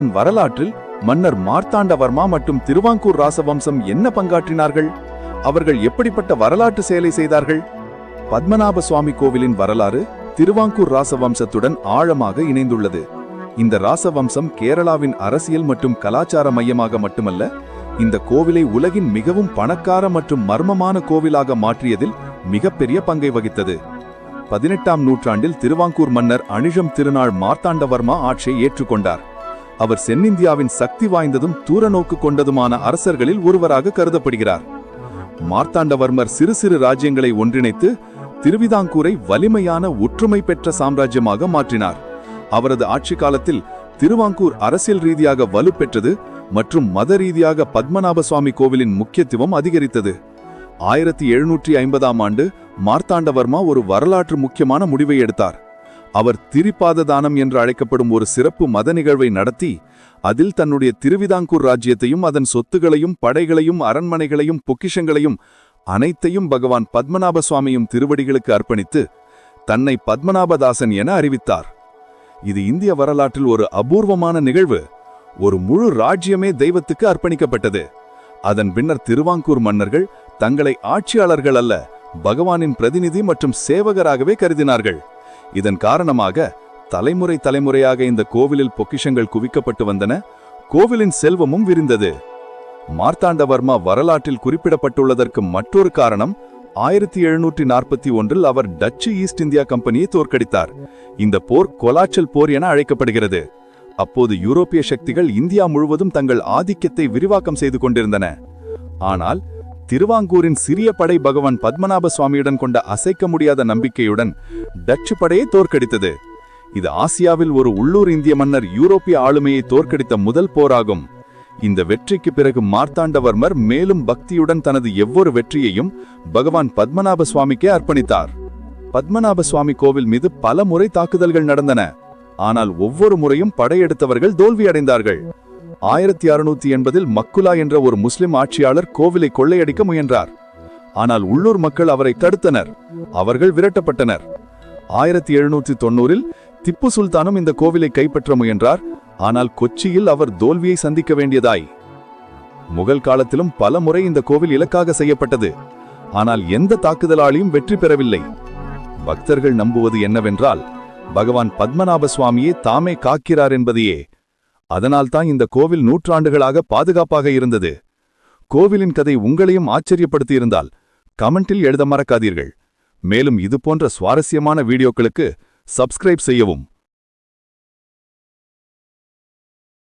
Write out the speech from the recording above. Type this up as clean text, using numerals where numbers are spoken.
வரலாற்றில் மன்னர் மார்த்தாண்டவர்மா மற்றும் திருவாங்கூர் ராசவம்சம் என்ன பங்காற்றினார்கள்? அவர்கள் எப்படிப்பட்ட வரலாற்று செயலை செய்தார்கள்? பத்மநாப சுவாமி கோவிலின் வரலாறு திருவாங்கூர் ராசவம்சத்துடன் ஆழமாக இணைந்துள்ளது. இந்த ராசவம்சம் கேரளாவின் அரசியல் மற்றும் கலாச்சார மையமாக மட்டுமல்ல, இந்த கோவிலை உலகின் மிகவும் பணக்கார மற்றும் மர்மமான கோவிலாக மாற்றியதில் மிகப்பெரிய பங்கை வகித்தது. 18ஆம் நூற்றாண்டில் திருவாங்கூர் மன்னர் அணிழம் திருநாள் மார்த்தாண்டவர்மா ஆட்சியை ஏற்றுக்கொண்டார். அவர் தென்னிந்தியாவின் சக்தி வாய்ந்ததும் தூரநோக்கு கொண்டதுமான அரசர்களில் ஒருவராக கருதப்படுகிறார். மார்த்தாண்டவர்மர் சிறு சிறு ராஜ்யங்களை ஒன்றிணைத்து திருவிதாங்கூரை வலிமையான ஒற்றுமை பெற்ற சாம்ராஜ்யமாக மாற்றினார். அவரது ஆட்சி காலத்தில் திருவாங்கூர் அரசியல் ரீதியாக வலுப்பெற்றது மற்றும் மத ரீதியாக பத்மநாப சுவாமி கோவிலின் முக்கியத்துவம் அதிகரித்தது. 1750ஆம் ஆண்டு மார்த்தாண்டவர்மா ஒரு வரலாற்று முக்கியமான முடிவை எடுத்தார். அவர் திரிபாத தானம் என்று அழைக்கப்படும் ஒரு சிறப்பு மத நிகழ்வை நடத்தி அதில் தன்னுடைய திருவிதாங்கூர் ராஜ்யத்தையும் அதன் சொத்துகளையும் படைகளையும் அரண்மனைகளையும் பொக்கிஷங்களையும் அனைத்தையும் பகவான் பத்மநாப சுவாமியும் திருவடிகளுக்கு அர்ப்பணித்து தன்னை பத்மநாபதாசன் என அறிவித்தார். இது இந்திய வரலாற்றில் ஒரு அபூர்வமான நிகழ்வு. ஒரு முழு ராஜ்யமே தெய்வத்துக்கு அர்ப்பணிக்கப்பட்டது. அதன் பின்னர் திருவாங்கூர் மன்னர்கள் தங்களை ஆட்சியாளர்கள் அல்ல, பகவானின் பிரதிநிதி மற்றும் சேவகராகவே கருதினார்கள். இதன் காரணமாக தலைமுறை தலைமுறையாக இந்த கோவிலில் பொக்கிஷங்கள் குவிக்கப்பட்டு வந்தன. கோவிலின் செல்வமும் விரிந்தது. மார்த்தாண்டவர்மா வரலாற்றில் குறிப்பிடப்பட்டுள்ளதற்கு மற்றொரு காரணம் 1741இல் அவர் டச்சு ஈஸ்ட் இந்தியா கம்பெனியை தோற்கடித்தார். இந்த போர் கொலாச்சல் போர் என அழைக்கப்படுகிறது. அப்போது யூரோப்பிய சக்திகள் இந்தியா முழுவதும் தங்கள் ஆதிக்கத்தை விரிவாக்கம் செய்து கொண்டிருந்தன. ஆனால் திருவாங்கூரின் சிறிய படை பகவான் பத்மநாப சுவாமியுடன் கொண்ட அசைக்க முடியாத நம்பிக்கையுடன் டச்சு படையை தோற்கடித்தது. இது ஆசியாவில் ஒரு உள்ளூர் இந்திய மன்னர் யூரோப்பிய ஆளுமையை தோற்கடித்த முதல் போராகும். இந்த வெற்றிக்கு பிறகு மார்த்தாண்டவர்மர் மேலும் பக்தியுடன் தனது ஒவ்வொரு வெற்றியையும் பகவான் பத்மநாப சுவாமிக்கே அர்ப்பணித்தார். பத்மநாப சுவாமி கோவில் மீது பல முறை தாக்குதல்கள் நடந்தன. ஆனால் ஒவ்வொரு முறையும் படையெடுத்தவர்கள் தோல்வியடைந்தார்கள். 1680இல் மக்குலா என்ற ஒரு முஸ்லிம் ஆட்சியாளர் கோவிலை கொள்ளையடிக்க முயன்றார். ஆனால் உள்ளூர் மக்கள் அவரை தடுத்தனர். அவர்கள் விரட்டப்பட்டனர். 1790இல் திப்பு சுல்தானும் இந்த கோவிலை கைப்பற்ற முயன்றார். ஆனால் கொச்சியில் அவர் தோல்வியை சந்திக்க வேண்டியதாய். முகல் காலத்திலும் பல முறை இந்த கோவில் இலக்காக செய்யப்பட்டது. ஆனால் எந்த தாக்குதலாளியும் வெற்றி பெறவில்லை. பக்தர்கள் நம்புவது என்னவென்றால் பகவான் பத்மநாப சுவாமியே தாமே காக்கிறார் என்பதையே. அதனால்தான் இந்த கோவில் நூற்றாண்டுகளாக பாதுகாப்பாக இருந்தது. கோவிலின் கதை உங்களையும் ஆச்சரியப்படுத்தியிருந்தால் கமெண்டில் எழுத மறக்காதீர்கள். மேலும் இதுபோன்ற சுவாரஸ்யமான வீடியோக்களுக்கு சப்ஸ்கிரைப் செய்யவும்.